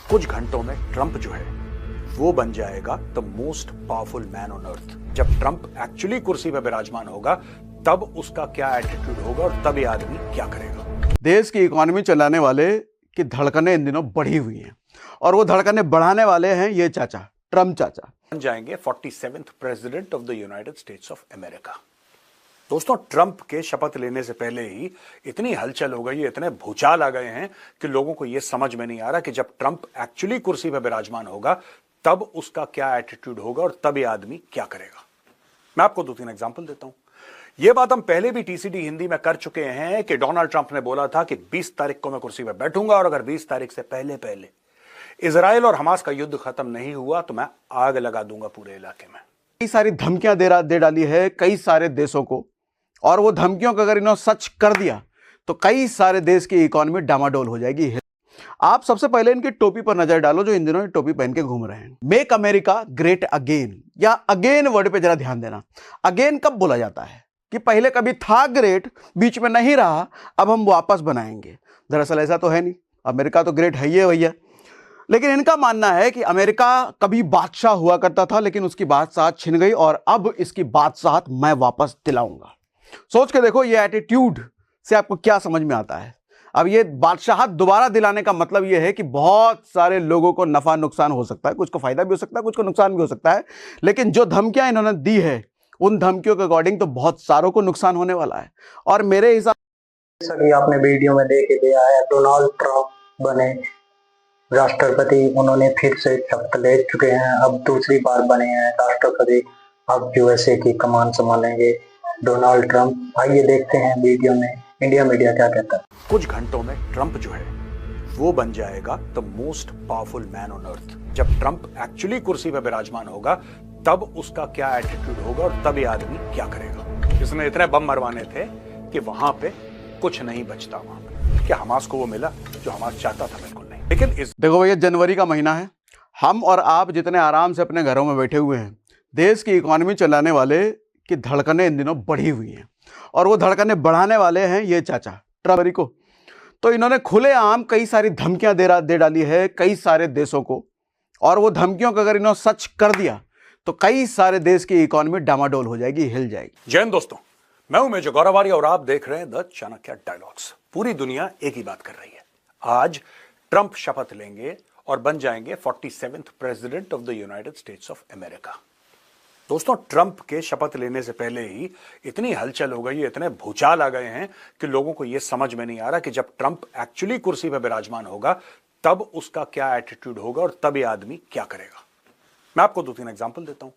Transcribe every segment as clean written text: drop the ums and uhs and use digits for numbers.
कुछ घंटों में ट्रंप जो है वो बन जाएगा the most powerful man on earth. जब ट्रंप एक्चुअली कुर्सी पर विराजमान होगा तब उसका क्या एटीट्यूड होगा और तब ये आदमी क्या करेगा। देश की इकोनॉमी चलाने वाले की धड़कनें इन दिनों बढ़ी हुई हैं और वो धड़कनें बढ़ाने वाले हैं ये चाचा, ट्रंप चाचा। बन जाएंगे 47th president of the United states of America. दोस्तों, ट्रंप के शपथ लेने से पहले ही इतनी हलचल हो गई, इतने भूचाल आ गए हैं कि लोगों को यह समझ में नहीं आ रहा कि जब ट्रंप एक्चुअली कुर्सी पर विराजमान होगा तब उसका क्या एटीट्यूड होगा और तब ये आदमी क्या करेगा। मैं आपको 2-3 एग्जांपल देता हूं। यह बात हम पहले भी टीसीडी हिंदी में कर चुके हैं कि डोनाल्ड ट्रंप ने बोला था कि 20 तारीख को मैं कुर्सी पर बैठूंगा और अगर 20 तारीख से पहले पहले इजराइल और हमास का युद्ध खत्म नहीं हुआ तो मैं आग लगा दूंगा पूरे इलाके में। कई सारी धमकियां दे डाली है कई सारे देशों को, और वो धमकियों को अगर इन्होंने सच कर दिया तो कई सारे देश की इकोनॉमी डामाडोल हो जाएगी। आप सबसे पहले इनकी टोपी पर नजर डालो, जो इन दिनों ये टोपी पहन के घूम रहे हैं। मेक अमेरिका ग्रेट अगेन, या अगेन वर्ड पे जरा ध्यान देना। अगेन कब बोला जाता है कि पहले कभी था ग्रेट, बीच में नहीं रहा, अब हम वापस बनाएंगे। दरअसल ऐसा तो है नहीं, अमेरिका तो ग्रेट है ही है भैया। लेकिन इनका मानना है कि अमेरिका कभी बादशाह हुआ करता था लेकिन उसकी बादशाहत छिन गई और अब इसकी बादशाहत मैं वापस दिलाऊंगा। सोच के देखो ये एटीट्यूड से आपको क्या समझ में आता है। अब ये बादशाहत दोबारा दिलाने का मतलब ये है कि बहुत सारे लोगों को नफा नुकसान हो सकता है, कुछ को फायदा भी हो सकता है, कुछ को नुकसान भी हो सकता है। लेकिन जो धमकियां इन्होंने दी है उन धमकियों के अकॉर्डिंग तो बहुत सारों को नुकसान होने वाला है। और मेरे हिसाब सभी आपने वीडियो में देख ही दिया है, डोनाल्ड ट्रंप बने राष्ट्रपति, उन्होंने फिर से शपथ ले चुके हैं, अब दूसरी बार बने हैं राष्ट्रपति, अब यूएसए की कमान संभालेंगे डोनाल्ड ट्रंप। आइए देखते हैं वीडियो में इंडिया मीडिया क्या कहता है। कुछ घंटों में ट्रंप जो है वो बन जाएगा the most powerful man on earth. जब ट्रंप एक्चुअली कुर्सी पर विराजमान होगा तब उसका क्या एटीट्यूड होगा और तब ये आदमी क्या करेगा। इसने इतने बम मरवाने थे कि वहां पे कुछ नहीं बचता। वहां पे क्या हमास को वो मिला जो हमास चाहता था? बिल्कुल नहीं। लेकिन इस देखो भैया, जनवरी का महीना है, हम और आप जितने आराम से अपने घरों में बैठे हुए हैं, देश की इकोनॉमी चलाने वाले की धड़कनें इन दिनों बढ़ी हुई हैं और वो धड़कनें बढ़ाने वाले हैं ये चाचा, ट्रंप को। तो इन्होंने खुलेआम कई सारी धमकियां दे डाली है कई सारे देशों को, और वो धमकियों को अगर इन्होंने सच कर दिया तो कई सारे देश की इकोनॉमी डामाडोल हो जाएगी, हिल जाएगी। जय हिंद दोस्तों, मैं हूं मेजर गौरव और आप देख रहे हैं द चाणक्य डायलॉग्स। पूरी दुनिया एक ही बात कर रही है। आज ट्रंप शपथ लेंगे और बन जाएंगे 47th president of the United states of America. दोस्तों, ट्रंप के शपथ लेने से पहले ही इतनी हलचल हो गई, इतने भूचाल आ गए हैं कि लोगों को यह समझ में नहीं आ रहा कि जब ट्रंप एक्चुअली कुर्सी पर विराजमान होगा तब उसका क्या एटीट्यूड होगा और तब ये आदमी क्या करेगा। मैं आपको 2-3 एग्जांपल देता हूं।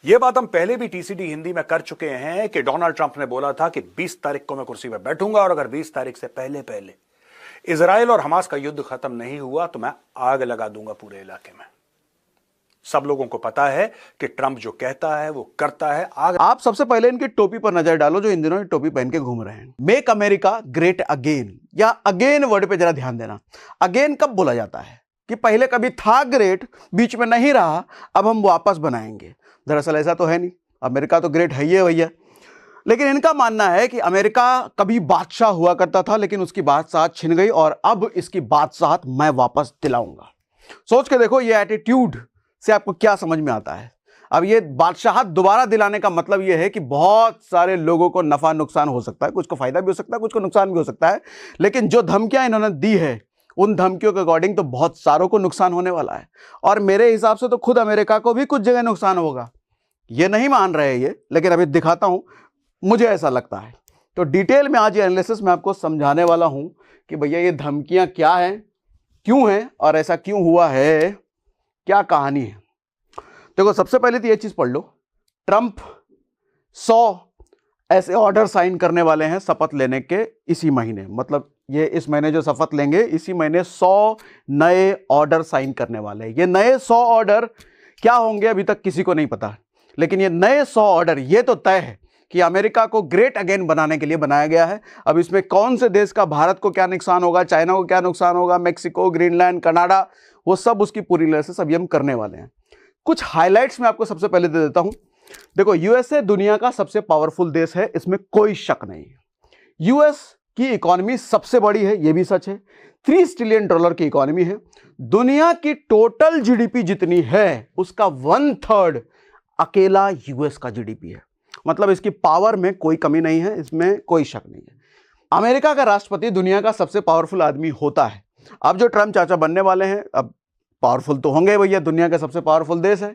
यह बात हम पहले भी टीसीडी हिंदी में कर चुके हैं कि डोनाल्ड ट्रंप ने बोला था कि 20 तारीख को मैं कुर्सी पर बैठूंगा और अगर 20 तारीख से पहले पहले इजराइल और हमास का युद्ध खत्म नहीं हुआ तो मैं आग लगा दूंगा पूरे इलाके में। सब लोगों को पता है कि ट्रंप जो कहता है वो करता है। आप सबसे पहले इनकी टोपी पर नजर डालो, जो इन दिनों ये टोपी पहन के घूम रहे हैं। मेक अमेरिका ग्रेट अगेन, या अगेन वर्ड पे जरा ध्यान देना। अगेन कब बोला जाता है कि पहले कभी था ग्रेट, बीच में नहीं रहा, अब हम वापस बनाएंगे। दरअसल ऐसा तो है नहीं, अमेरिका तो ग्रेट है ही है भैया। लेकिन इनका मानना है कि अमेरिका कभी बादशाह हुआ करता था लेकिन उसकी बादशाहत छिन गई और अब इसकी बादशाहत मैं वापस दिलाऊंगा। सोच के देखो ये एटीट्यूड से आपको क्या समझ में आता है। अब ये बादशाहत दोबारा दिलाने का मतलब ये है कि बहुत सारे लोगों को नफा नुकसान हो सकता है, कुछ को फायदा भी हो सकता है, कुछ को नुकसान भी हो सकता है। लेकिन जो धमकियां इन्होंने दी है उन धमकियों के अकॉर्डिंग तो बहुत सारों को नुकसान होने वाला है। और मेरे हिसाब से तो खुद अमेरिका को भी कुछ जगह नुकसान होगा। ये नहीं मान रहे ये, लेकिन अभी दिखाता हूं, मुझे ऐसा लगता है। तो डिटेल में आज ये एनालिसिस मैं आपको समझाने वाला हूं कि भैया ये धमकियां क्या हैं, क्यों हैं और ऐसा क्यों हुआ है, क्या कहानी है। देखो, सबसे पहले तो ये चीज पढ़ लो, ट्रंप 100 ऐसे ऑर्डर साइन करने वाले हैं शपथ लेने के इसी महीने। मतलब ये इस महीने जो शपथ लेंगे इसी महीने 100 नए ऑर्डर साइन करने वाले हैं। ये नए 100 ऑर्डर क्या होंगे अभी तक किसी को नहीं पता, लेकिन ये नए 100 ऑर्डर ये तो तय है कि अमेरिका को ग्रेट अगेन बनाने के लिए बनाया गया है। अब इसमें कौन से देश का, भारत को क्या नुकसान होगा, चाइना को क्या नुकसान होगा, मेक्सिको, ग्रीनलैंड, कनाडा, वो सब उसकी पूरी एनालिसिस अभी हम करने वाले हैं। कुछ हाइलाइट्स मैं आपको सबसे पहले दे देता हूं। देखो, यूएसए दुनिया का सबसे पावरफुल देश है, इसमें कोई शक नहीं है। यूएस की इकोनॉमी सबसे बड़ी है, यह भी सच है। $3 ट्रिलियन की इकोनॉमी है। दुनिया की टोटल जीडीपी जितनी है उसका 1/3 अकेला यूएस का जीडीपी है। मतलब इसकी पावर में कोई कमी नहीं है, इसमें कोई शक नहीं है। अमेरिका का राष्ट्रपति दुनिया का सबसे पावरफुल आदमी होता है। अब जो ट्रम्प चाचा बनने वाले हैं, अब पावरफुल तो होंगे भैया, दुनिया का सबसे पावरफुल देश है।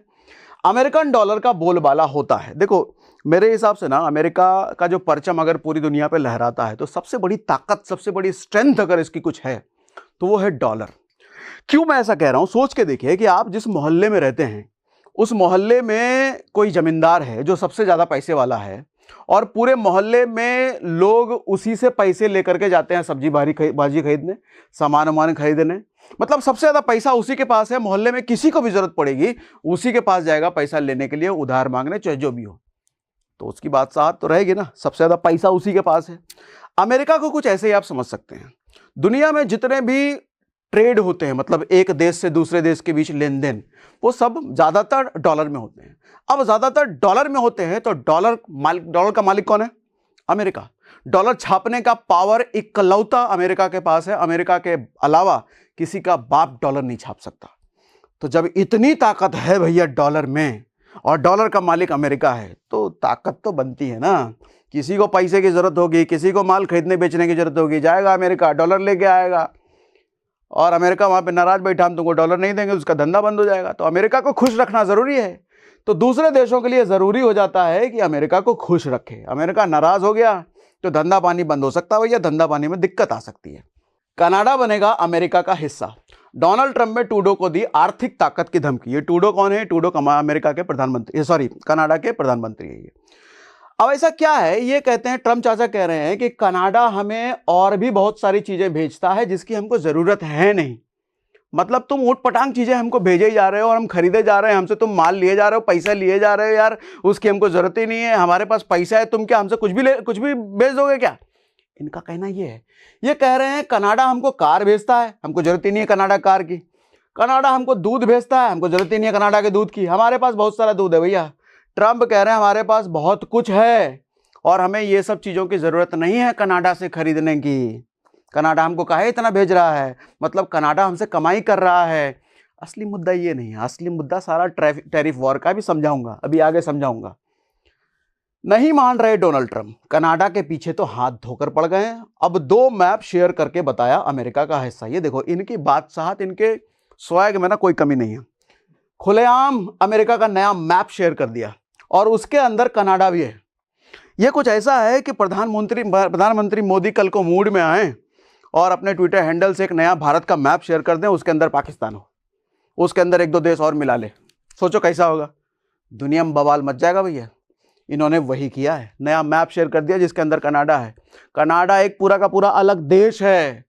अमेरिकन डॉलर का बोलबाला होता है। देखो मेरे हिसाब से ना, अमेरिका का जो परचम अगर पूरी दुनिया पे लहराता है तो सबसे बड़ी ताकत, सबसे बड़ी स्ट्रेंथ अगर इसकी कुछ है तो वो है डॉलर। क्यों मैं ऐसा कह रहा हूं, सोच के देखिए कि आप जिस मोहल्ले में रहते हैं उस मोहल्ले में कोई जमींदार है जो सबसे ज्यादा पैसे वाला है, और पूरे मोहल्ले में लोग उसी से पैसे लेकर के जाते हैं सब्जी भाजी खरीदने, सामान वामान खरीदने। मतलब सबसे ज्यादा पैसा उसी के पास है। मोहल्ले में किसी को भी जरूरत पड़ेगी उसी के पास जाएगा पैसा लेने के लिए, उधार मांगने, चाहे जो भी हो। तो उसकी बात साथ तो रहेगी ना, सबसे ज्यादा पैसा उसी के पास है। अमेरिका को कुछ ऐसे ही आप समझ सकते हैं। दुनिया में जितने भी ट्रेड होते हैं, मतलब एक देश से दूसरे देश के बीच लेन देन, वो सब ज्यादातर डॉलर में होते हैं। अब ज्यादातर डॉलर में होते हैं तो डॉलर का मालिक कौन है? अमेरिका। डॉलर छापने का पावर इकलौता अमेरिका के पास है। अमेरिका के अलावा किसी का बाप डॉलर नहीं छाप सकता। तो जब इतनी ताकत है भैया डॉलर में, और डॉलर का मालिक अमेरिका है, तो ताकत तो बनती है ना। किसी को पैसे की जरूरत होगी, किसी को माल खरीदने बेचने की जरूरत होगी, जाएगा अमेरिका, डॉलर लेके आएगा। और अमेरिका वहां पे नाराज बैठा, हम तुमको डॉलर नहीं देंगे, उसका धंधा बंद हो जाएगा। तो अमेरिका को खुश रखना जरूरी है। तो दूसरे देशों के लिए जरूरी हो जाता है कि अमेरिका को खुश रखे। अमेरिका नाराज हो गया तो धंधा पानी बंद हो सकता है भैया, धंधा पानी में दिक्कत आ सकती है। कनाडा बनेगा अमेरिका का हिस्सा। डोनाल्ड ट्रंप ने ट्रूडो को दी आर्थिक ताकत की धमकी। ये ट्रूडो कौन है? ट्रूडो अमेरिका के प्रधानमंत्री, सॉरी कनाडा के प्रधानमंत्री है ये। अब ऐसा क्या है, ये कहते हैं, ट्रम्प चाचा कह रहे हैं कि कनाडा हमें और भी बहुत सारी चीजें भेजता है जिसकी हमको जरूरत है नहीं। मतलब तुम ऊट पटांग चीजें हमको भेजे ही जा रहे हो और हम खरीदे जा रहे हैं, हमसे तुम माल लिए जा रहे हो, पैसा लिए जा रहे हो, यार उसकी हमको जरूरत ही नहीं है, हमारे पास पैसा है, तुम क्या हमसे कुछ भी भेज दोगे क्या? इनका कहना ये है। ये कह रहे हैं कनाडा हमको कार भेजता है, हमको जरूरत ही नहीं है कनाडा कार की। कनाडा हमको दूध भेजता है, हमको जरूरत ही नहीं है कनाडा के दूध की, हमारे पास बहुत सारा दूध है भैया। ट्रम्प कह रहे हैं हमारे पास बहुत कुछ है और हमें ये सब चीजों की जरूरत नहीं है कनाडा से खरीदने की। कनाडा हमको काहे इतना भेज रहा है, मतलब कनाडा हमसे कमाई कर रहा है। असली मुद्दा ये नहीं है, असली मुद्दा सारा टैरिफ वॉर का भी समझाऊंगा, अभी आगे समझाऊंगा। नहीं मान रहे डोनाल्ड ट्रंप, कनाडा के पीछे तो हाथ धोकर पड़ गए हैं। अब 2 मैप शेयर करके बताया अमेरिका का हिस्सा। ये देखो इनकी बात साहत, इनके स्वैग में ना कोई कमी नहीं है। खुलेआम अमेरिका का नया मैप शेयर कर दिया और उसके अंदर कनाडा भी है। यह कुछ ऐसा है कि प्रधानमंत्री मोदी कल को मूड में आए और अपने ट्विटर हैंडल से एक नया भारत का मैप शेयर कर दें, उसके अंदर पाकिस्तान हो, उसके अंदर 1-2 देश और मिला ले। सोचो कैसा होगा, दुनिया में बवाल मच जाएगा भैया। इन्होंने वही किया है, नया मैप शेयर कर दिया जिसके अंदर कनाडा है। कनाडा एक पूरा का पूरा अलग देश है।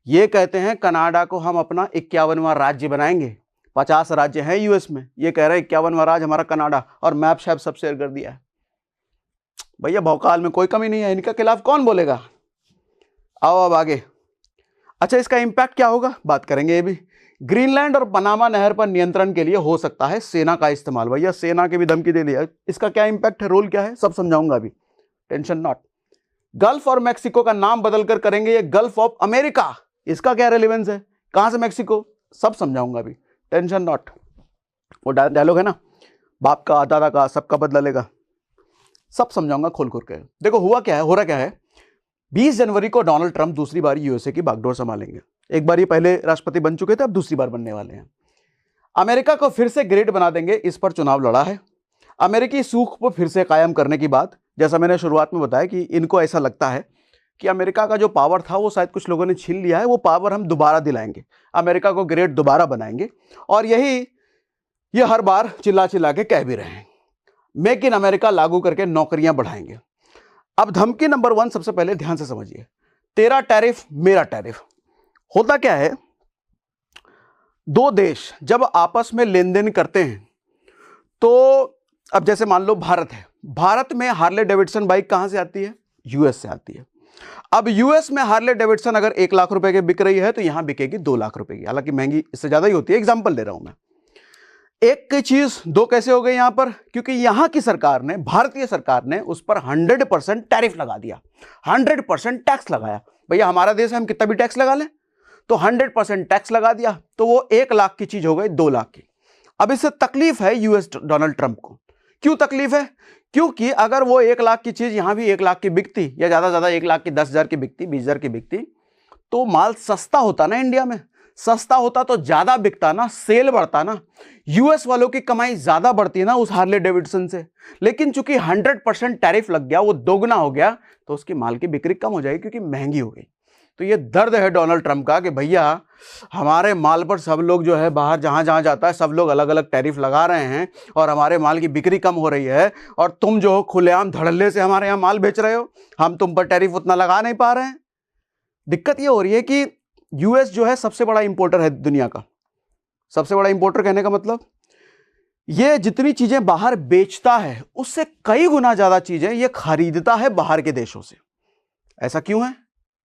ये कहते हैं कनाडा को हम अपना 51वां राज्य बनाएंगे। 50 राज्य हैं यूएस में, ये कह रहे हैं 51वां राज्य हमारा कनाडा, और मैप शैप सब शेयर कर दिया है। भैया भौकाल में कोई कमी नहीं है, इनके खिलाफ कौन बोलेगा। आओ अब आगे। अच्छा, इसका इंपैक्ट क्या होगा बात करेंगे ये भी। ग्रीनलैंड और पनामा नहर पर नियंत्रण के लिए हो सकता है सेना का इस्तेमाल। भैया सेना की भी धमकी दे दिया, इसका क्या इंपैक्ट है, रोल क्या है, सब समझाऊंगा अभी, टेंशन नॉट। गल्फ और मैक्सिको का नाम बदलकर करेंगे ये गल्फ ऑफ अमेरिका, इसका क्या रेलेवेंस है, कहां से मैक्सिको, सब समझाऊंगा अभी, टेंशन नॉट। वो डायलॉग है ना, बाप का दादा का सबका बदला लेगा, सब समझाऊंगा खोल खोल के। देखो हुआ क्या है, हो रहा क्या है। 20 जनवरी को डोनाल्ड ट्रंप दूसरी बार यूएसए की बागडोर संभालेंगे। एक बार ये पहले राष्ट्रपति बन चुके थे, अब दूसरी बार बनने वाले हैं। अमेरिका को फिर से ग्रेट बना देंगे, इस पर चुनाव लड़ा है। अमेरिकी सूख को फिर से कायम करने की बात, जैसा मैंने शुरुआत में बताया कि इनको ऐसा लगता है कि अमेरिका का जो पावर था वो शायद कुछ लोगों ने छीन लिया है, वो पावर हम दोबारा दिलाएंगे, अमेरिका को ग्रेट दोबारा बनाएंगे। और ये हर बार चिल्ला चिल्ला के कह भी रहे हैं। मेक इन अमेरिका लागू करके नौकरियां बढ़ाएंगे। अब धमकी नंबर 1 सबसे पहले ध्यान से समझिए, तेरा टैरिफ मेरा टैरिफ। होता क्या है, 2 देश जब आपस में लेन देन करते हैं तो अब जैसे मान लो भारत है, भारत में हार्ले डेविडसन बाइक कहां से आती है, यूएस से आती है। अब यूएस में हार्ले डेविडसन अगर 1 लाख रुपए की बिक रही है तो यहां बिकेगी 2 लाख रुपए की, हालांकि महंगी इससे ज्यादा ही होती है, एग्जांपल दे रहा हूं मैं। एक की चीज दो कैसे हो गई यहां पर, क्योंकि यहां की सरकार ने, भारतीय सरकार ने उस पर 100% टैरिफ लगा दिया, 100% टैक्स लगाया। भैया हमारा देश है, हम कितना भी टैक्स लगा लें, तो 100% टैक्स लगा दिया, तो वो 1 लाख की चीज हो गई 2 लाख की। अब इससे तकलीफ है यूएस डोनाल्ड ट्रंप को। क्यों तकलीफ है? क्योंकि अगर वो 1 लाख की चीज यहां भी 1 लाख की बिकती, या ज्यादा से ज्यादा 1 लाख की 10,000 की बिकती, 20,000 की बिकती, तो माल सस्ता होता ना, इंडिया में सस्ता होता तो ज्यादा बिकता ना, सेल बढ़ता ना, यूएस वालों की कमाई ज्यादा बढ़ती ना उस हार्ले डेविडसन से। लेकिन चूंकि 100% टैरिफ लग गया, वो दोगुना हो गया, तो उसकी माल की बिक्री कम हो जाएगी क्योंकि महंगी हो गई। तो ये दर्द है डोनाल्ड ट्रंप का कि भैया हमारे माल पर सब लोग जो है बाहर जहां जहां जाता है सब लोग अलग अलग टैरिफ लगा रहे हैं और हमारे माल की बिक्री कम हो रही है, और तुम जो हो खुलेआम धड़ल्ले से हमारे यहाँ माल बेच रहे हो, हम तुम पर टैरिफ उतना लगा नहीं पा रहे हैं। दिक्कत ये हो रही है कि यूएस जो है सबसे बड़ा इंपोर्टर है दुनिया का। सबसे बड़ा इंपोर्टर कहने का मतलब ये जितनी चीजें बाहर बेचता है उससे कई गुना ज्यादा चीजें ये खरीदता है बाहर के देशों से। ऐसा क्यों है?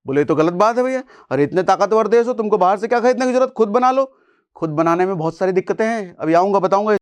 बोले तो गलत बात है भैया, अरे इतने ताकतवर देश हो, तुमको बाहर से क्या खरीदने की जरूरत, खुद बना लो। खुद बनाने में बहुत सारी दिक्कतें हैं, अभी आऊंगा बताऊंगा।